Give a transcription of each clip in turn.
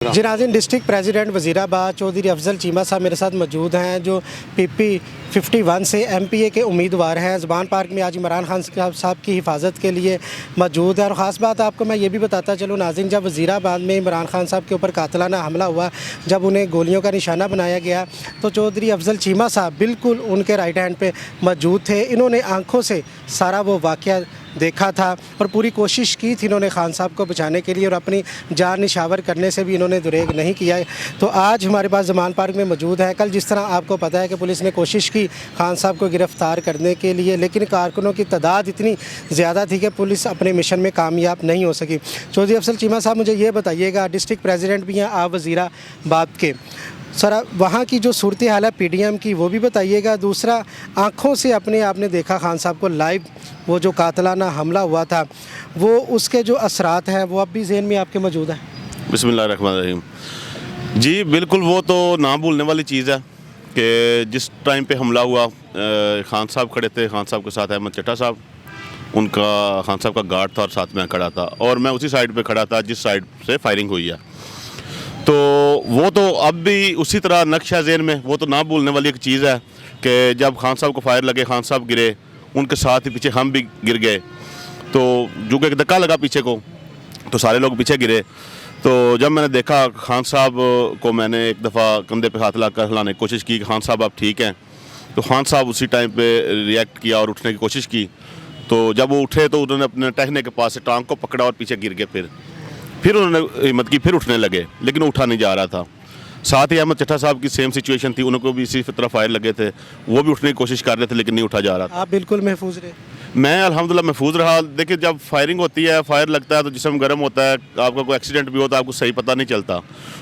जी नाज़रीन, district president Wazirabad Chaudhary Afzal Cheema साहब मेरे साथ मौजूद हैं, जो PP 51 से MPA के उम्मीदवार हैं। ज़ुबान पार्क में आज इमरान खान साहब की हिफाजत के लिए मौजूद है। और ख़ास बात आपको मैं ये भी बताता चलूँ नाज़रीन, जब वज़ीराबाद में इमरान खान साहब के ऊपर कातिलाना हमला हुआ, जब उन्हें गोलियों का निशाना बनाया गया, तो चौधरी अफजल चीमा साहब बिल्कुल उनके राइट हैंड पे मौजूद थे। इन्होंने आँखों से सारा वो वाक़या देखा था और पूरी कोशिश की थी इन्होंने खान साहब को बचाने के लिए, और अपनी जान निछावर करने से भी इन्होंने दुरेग नहीं किया है। तो आज हमारे पास ज़मान पार्क में मौजूद है। कल जिस तरह आपको पता है कि पुलिस ने कोशिश की खान साहब को गिरफ़्तार करने के लिए, लेकिन कारकुनों की तादाद इतनी ज़्यादा थी कि पुलिस अपने मिशन में कामयाब नहीं हो सकी। चौधरी अफजल चीमा साहब, मुझे ये बताइएगा, डिस्ट्रिक्ट प्रेसिडेंट भी हैं आप वज़ीराबाद के, सर वहाँ की जो सूरत हाल है PDM की वो भी बताइएगा। दूसरा, आँखों से अपने आपने देखा खान साहब को लाइव, वो जो कातिलाना हमला हुआ था, वो उसके जो असरात हैं वो अब भी ज़हन में आपके मौजूद हैं? बिस्मिल्लाहिर्रहमानिर्रहीम। जी बिल्कुल, वो तो ना भूलने वाली चीज़ है कि जिस टाइम पे हमला हुआ, खान साहब खड़े थे, खान साहब के साथ अहमद चट्टा साहब, उनका खान साहब का गार्ड था और साथ में खड़ा था, और मैं उसी साइड पे खड़ा था जिस साइड से फायरिंग हुई है। तो वो तो अब भी उसी तरह नक्शा ज़हन में, वो तो ना भूलने वाली एक चीज़ है कि जब खान साहब को फायर लगे, खान साहब गिरे, उनके साथ ही पीछे हम भी गिर गए। तो जो कि एक धक्का लगा पीछे को, तो सारे लोग पीछे गिरे। तो जब मैंने देखा खान साहब को, मैंने एक दफ़ा कंधे पे हाथ लाकर हिलाने की कोशिश की कि खान साहब आप ठीक हैं। तो खान साहब उसी टाइम पे रिएक्ट किया और उठने की कोशिश की। तो जब वो उठे तो उन्होंने अपने टहने के पास से टांग को पकड़ा और पीछे गिर गए। फिर उन्होंने हिम्मत की, फिर उठने लगे, लेकिन उठा नहीं जा रहा था। साथ ही अहमद चट्टा साहब की सेम सिचुएशन थी, उनको भी इसी तरह फायर लगे थे, वो भी उठने की कोशिश कर रहे थे लेकिन नहीं उठा जा रहा था। आप बिल्कुल महफूज रहे? मैं अल्हम्दुलिल्लाह महफूज रहा। देखिए, जब फायरिंग होती है, फायर लगता है तो जिस्म गर्म होता है, आपका कोई एक्सीडेंट भी होता है आपको सही पता नहीं चलता।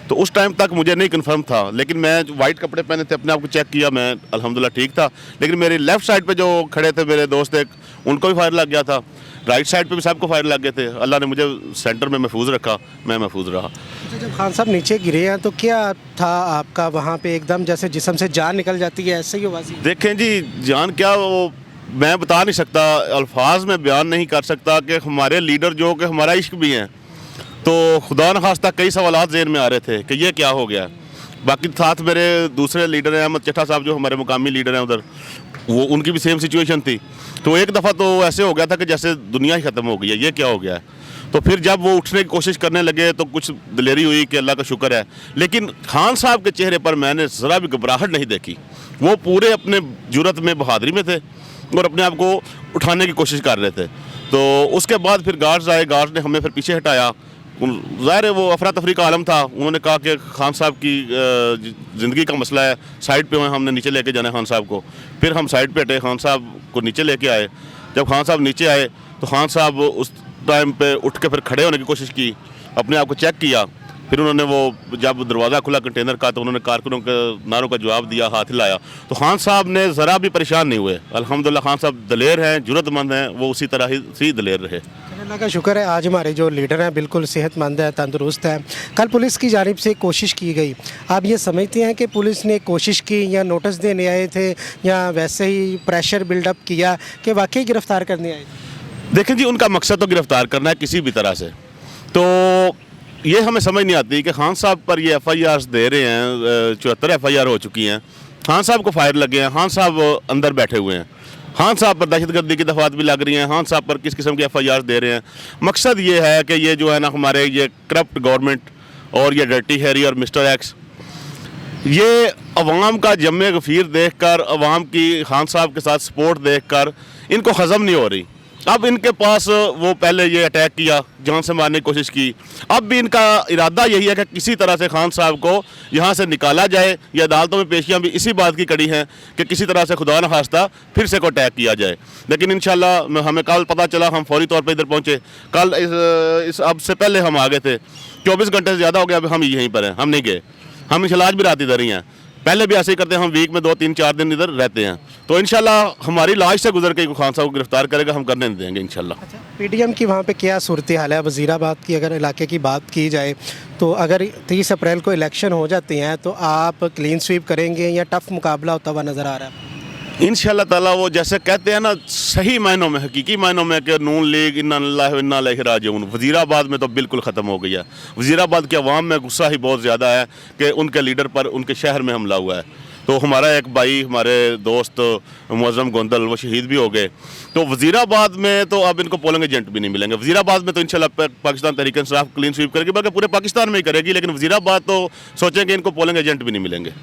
तो उस टाइम तक मुझे नहीं कंफर्म था, लेकिन मैं वाइट कपड़े पहने थे, अपने आप को चेक किया, मैं अल्हम्दुलिल्लाह ठीक था। लेकिन मेरी लेफ़्ट साइड पे जो खड़े थे मेरे दोस्त, एक उनको भी फायर लग गया था, राइट साइड पे भी सबको फायर लग गए थे। अल्लाह ने मुझे सेंटर में महफूज रखा, मैं महफूज रहा। अच्छा, जब खान साहब नीचे गिरे हैं तो क्या था आपका वहाँ पे? एकदम जैसे जिस्म से जान निकल जाती है, ऐसे ही हुआ? देखें जी, जान क्या, वो मैं बता नहीं सकता, अल्फाज में बयान नहीं कर सकता कि हमारे लीडर जो कि हमारा इश्क भी हैं, तो खुदा न खास्ता कई सवालात ज़हन में आ रहे थे कि ये क्या हो गया। बाकी साथ मेरे दूसरे लीडर हैं, अहमद चट्टा साहब जो हमारे मुकामी लीडर हैं उधर, वो उनकी भी सेम सिचुएशन थी। तो एक दफ़ा तो ऐसे हो गया था कि जैसे दुनिया ही ख़त्म हो गई है, ये क्या हो गया है। तो फिर जब वो उठने की कोशिश करने लगे तो कुछ दिलेरी हुई कि अल्लाह का शुक्र है। लेकिन खान साहब के चेहरे पर मैंने ज़रा भी घबराहट नहीं देखी। वो पूरे अपने जुर्रत में, बहादुरी में थे और अपने आप को उठाने की कोशिश कर रहे थे। तो उसके बाद फिर गार्ड्स आए, गार्ड्स ने हमें फिर पीछे हटाया। ज़ाहिर है वो अफरा तफरी का आलम था। उन्होंने कहा कि खान साहब की ज़िंदगी का मसला है, साइड पे हमने नीचे लेके जाना है खान साहब को। फिर हम साइड पे हटे, खान साहब को नीचे लेके आए। जब खान साहब नीचे आए तो खान साहब उस टाइम पे उठ के फिर खड़े होने की कोशिश की, अपने आप को चेक किया। फिर उन्होंने वो जब दरवाज़ा खुला कंटेनर का तो उन्होंने कारकुनों के नारों का जवाब दिया, हाथ हिलाया। तो खान साहब ने ज़रा भी परेशान नहीं हुए। अल्हम्दुलिल्लाह खान साहब दलेर हैं, जुर्रतमंद हैं, वो उसी तरह ही दलेर रहे। अल्लाह का शुक्र है आज हमारे जो लीडर हैं बिल्कुल सेहतमंद है, तंदुरुस्त है। कल पुलिस की जानिब से कोशिश की गई, आप ये समझते हैं कि पुलिस ने कोशिश की या नोटिस देने आए थे या वैसे ही प्रेशर बिल्डअप किया कि वाकई गिरफ़्तार करने आए? देखें जी, उनका मकसद तो गिरफ़्तार करना है किसी भी तरह से। तो ये हमें समझ नहीं आती कि खान साहब पर ये FIRs दे रहे हैं, 74 FIR हो चुकी हैं, खान साहब को फायर लगे हैं, खान साहब अंदर बैठे हुए हैं, खान साहब पर दहशतगर्दी की दफ़ात भी लग रही हैं, खान साहब पर किस किस्म की FIRs दे रहे हैं। मकसद ये है कि ये जो है ना, हमारे ये करप्ट गवर्नमेंट और ये डर्टी हैरी और मिस्टर एक्स, ये अवाम का जम्मे गफ़ीर देख कर, अवाम की खान साहब के साथ सपोर्ट देख कर इनको हज़म नहीं हो रही। अब इनके पास वो पहले ये अटैक किया, जान से मारने की कोशिश की, अब भी इनका इरादा यही है कि किसी तरह से खान साहब को यहाँ से निकाला जाए। ये अदालतों में पेशियाँ भी इसी बात की कड़ी हैं कि किसी तरह से खुदा न खास्ता फिर से को अटैक किया जाए। लेकिन इंशाल्लाह हमें कल पता चला, हम फौरी तौर पर इधर पहुँचे। कल इस अब से पहले हम आ गए थे, 24 घंटे से ज़्यादा हो गया, अभी हम यहीं पर हैं, हम नहीं गए। हम इंशाल्लाह आज भी रात इधर ही हैं, पहले भी ऐसे ही करते हैं, हम वीक में 2-3-4 दिन इधर रहते हैं। तो इंशाल्लाह हमारी लाश से गुजर के खान साहब को गिरफ्तार करेगा, हम करने नहीं देंगे इंशाल्लाह। अच्छा, PDM की वहाँ पे क्या सूरत हाल है? वज़ीराबाद की अगर इलाके की बात की जाए तो अगर 30 अप्रैल को इलेक्शन हो जाते हैं तो आप क्लीन स्वीप करेंगे या टफ मुकाबला होता हुआ नज़र आ रहा है? इंशाल्लाह ताला वो जैसे कहते हैं ना सही मायनों में हकीकी मायनों में कि नून लीग इन्ना लिल्लाहि व इन्ना इलैहि राजिऊन वज़ीराबाद में तो बिल्कुल ख़त्म हो गई है। वज़ीराबाद की आवाम में गुस्सा ही बहुत ज़्यादा है कि उनके लीडर पर उनके शहर में हमला हुआ है। तो हमारा एक भाई हमारे दोस्त मुअज़्ज़म गोंदल वो शहीद भी हो गए। तो वज़ीराबाद में तो अब इनको पोलिंग एजेंट भी नहीं मिलेंगे। वज़ीराबाद में तो इंशाल्लाह पाकिस्तान तहरीक इंसाफ क्लीन स्वीप करेगी, बल्कि पूरे पाकिस्तान में ही करेगी, लेकिन वज़ीराबाद तो सोचेंगे इनको पोलिंग एजेंट भी नहीं मिलेंगे।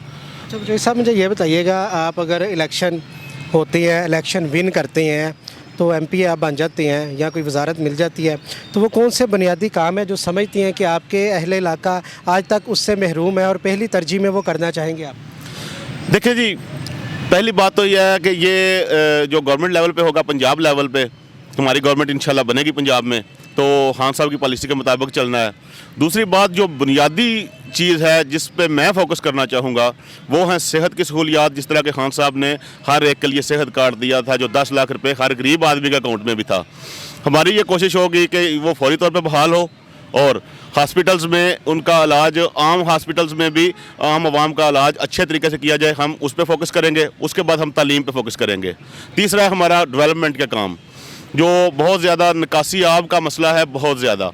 अच्छा जो साहब मुझे ये बताइएगा, आप अगर इलेक्शन होती है, इलेक्शन विन करते हैं तो एमपी आप बन जाते हैं या कोई वजारत मिल जाती है, तो वो कौन से बुनियादी काम है जो समझती हैं कि आपके अहले इलाका आज तक उससे महरूम है और पहली तरजीह में वो करना चाहेंगे आप? देखिए जी, पहली बात तो यह है कि ये जो गवर्नमेंट लेवल पे होगा, पंजाब लेवल पे हमारी गवर्नमेंट इंशाल्लाह बनेगी पंजाब में, तो खान साहब की पॉलिसी के मुताबिक चलना है। दूसरी बात जो बुनियादी चीज़ है जिस पे मैं फोकस करना चाहूँगा वो है सेहत की सहूलियात। जिस तरह के खान साहब ने हर एक के लिए सेहत कार्ड दिया था जो 10 लाख रुपए हर गरीब आदमी के अकाउंट में भी था, हमारी ये कोशिश होगी कि वो फौरी तौर पे बहाल हो और हॉस्पिटल्स में उनका इलाज, आम हॉस्पिटल्स में भी आम आवाम का इलाज अच्छे तरीके से किया जाए। हम उस पर फोकस करेंगे। उसके बाद हम तालीम पे फोकस करेंगे। तीसरा है हमारा डेवलपमेंट का काम, जो बहुत ज़्यादा निकासी आब का मसला है बहुत ज़्यादा,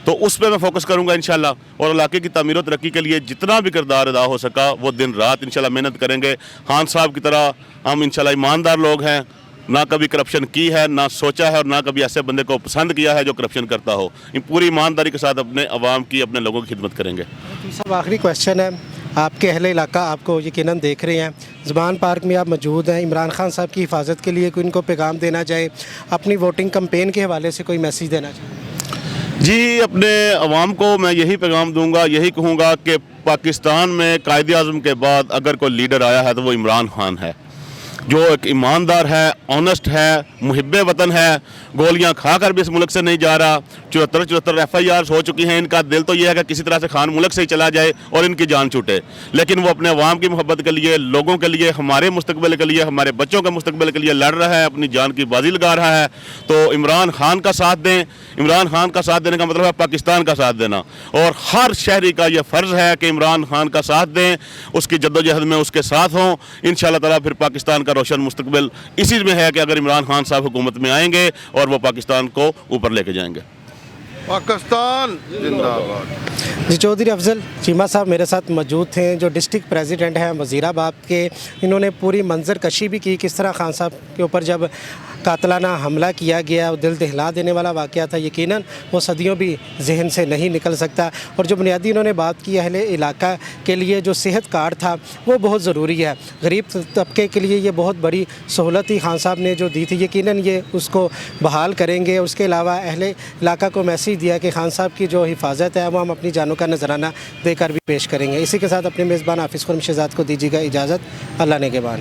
तो उस पर मैं फोकस करूंगा इंशाल्लाह। और इलाके की तामीर और तरक्की के लिए जितना भी किरदार अदा हो सका वो दिन रात इंशाल्लाह मेहनत करेंगे। खान साहब की तरह हम इंशाल्लाह ईमानदार लोग हैं, ना कभी करप्शन की है, ना सोचा है, और ना कभी ऐसे बंदे को पसंद किया है जो करप्शन करता हो। पूरी ईमानदारी के साथ अपने अवाम की, अपने लोगों की खिदमत करेंगे। साहब आखिरी क्वेश्चन है, आपके अहले इलाका आपको यकीनन देख रहे हैं, ज़बान पार्क में आप मौजूद हैं, इमरान खान साहब की हिफाजत के लिए कोई इनको पैगाम देना चाहे, अपनी वोटिंग कैंपेन के हवाले से कोई मैसेज देना चाहे? जी, अपने अवाम को मैं यही पैगाम दूंगा, यही कहूँगा कि पाकिस्तान में कायदे आज़म के बाद अगर कोई लीडर आया है तो वो इमरान खान है, जो एक ईमानदार है, ऑनेस्ट है, मुहिब्बे वतन है, गोलियां खाकर भी इस मुल्क से नहीं जा रहा। 74 FIRs हो चुकी हैं। इनका दिल तो ये है कि किसी तरह से खान मुल्क से ही चला जाए और इनकी जान छूटे, लेकिन वो अपने अवाम की मोहब्बत के लिए, लोगों के लिए, हमारे मुस्तकबिल के लिए, हमारे बच्चों के मुस्तकबिल के लिए लड़ रहा है, अपनी जान की बाजी लगा रहा है। तो इमरान खान का साथ दें। इमरान खान का साथ देने का मतलब है पाकिस्तान का साथ देना, और हर शहरी का ये फ़र्ज़ है कि इमरान खान का साथ दें, उसकी जद्दोजहद में उसके साथ हों। इंशाअल्लाह ताला फिर पाकिस्तान का रोशन मुस्तकबिल इसी में है कि अगर इमरान खान साहब हुकूमत में आएंगे और वो पाकिस्तान को ऊपर लेके जाएंगे। पाकिस्तान जिंदाबाद। जी, चौधरी अफजल चीमा साहब मेरे साथ मौजूद थे, जो डिस्ट्रिक्ट प्रेसिडेंट हैं वज़ीराबाद के। इन्होंने पूरी मंजर कशी भी की, किस तरह खान साहब के ऊपर जब कातलाना हमला किया गया, दिल दहला देने वाला वाक़या था। यकीनन वो सदियों भी जहन से नहीं निकल सकता। और जो बुनियादी इन्होंने बात की अहले इलाका के लिए जो सेहत कार्ड था वो बहुत ज़रूरी है, गरीब तबके के लिए ये बहुत बड़ी सहूलत ही खान साहब ने जो दी थी, यकीनन ये उसको बहाल करेंगे। उसके अलावा अहले इलाका को मैसेज दिया कि खान साहब की जो हिफाजत है वो हम अपनी जानों का नजराना देकर भी पेश करेंगे। इसी के साथ अपने मेज़बान हाफिज़ खुर्रम शहज़ाद को दीजिएगा इजाज़त। अल्लाह ने के बाद।